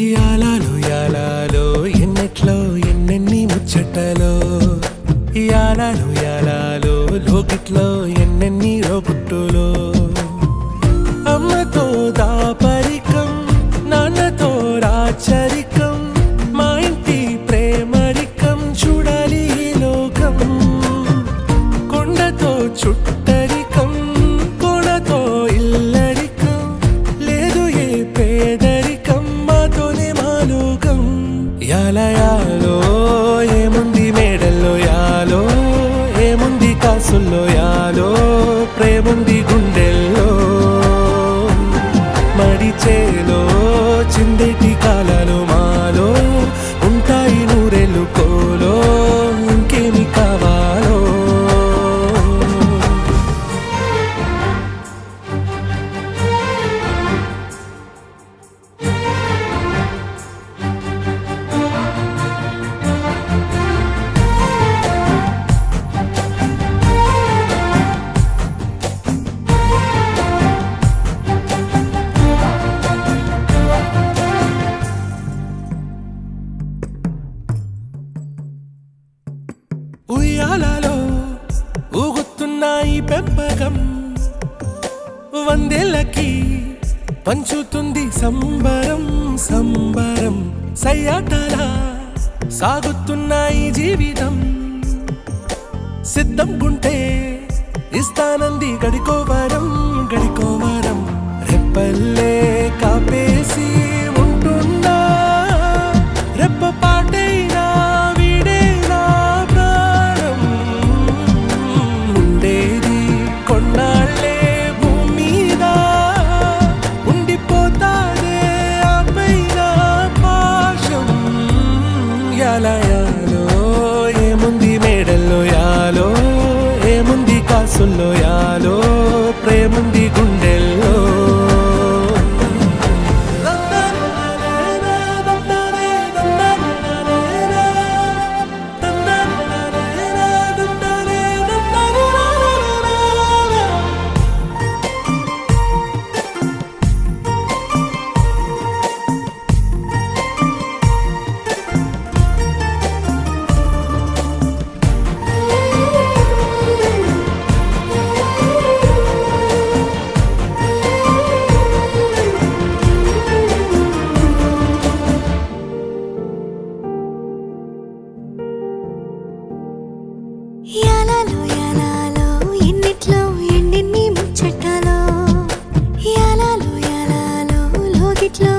యాలాలో యాలాలో ఎన్నెట్లో ఎన్నెన్ని ముచ్చటలో యాలాలో యాలాలో లోకిట్లో ఎన్నెన్ని రోగుట్టులో అమ్మతో దాపరికం నాన్నతో రాచరికం మా ఇంటి ప్రేమరికం చూడాలి ఈ లోకం కొండతో చుట్టరికం కోణతో ఇల్లరికం లేదు ఏ పేదరికం మాతోనే మా లోకం యాలయాలో ఏముంది మేడల్లో యాలో ఏముంది కాసుల్లో యాలో ప్రేముంది గుండెల్లో మడిచేలో చిందేటి కాలాలు మాలో ఉంటాయి నూరెళ్ళు కోలో ఇంకేమి కావాలో ఉయ్యాలలో ఊగుతున్నాయి పెంపకం వందేళ్ళకి పంచుతుంది సంబరం సంబరం సయ్యాటలా సాగుతున్నాయి జీవితం సిద్ధం గుంటే ఇస్తానంది గడికోవరం గడికోవరం రెప్పల్లే కాపేసి ఉంటున్నా రెప్ప పాటైనా వీడేనా ప్రాణం ఉండేది కొన్నాళ్ళే భూమి మీద ఉండిపోతానే ఆ పైన పాశం యాలయాలో ఏముంది మేడల్లో యాలో ఏముంది కాసుల్లో యాలో ప్రేముంది గుండెల్లో యాలాలో యాలాలో ఎన్నిట్లో ఎన్నెన్ని ముచ్చటలో యాలాలో యాలాలో లోకిట్లో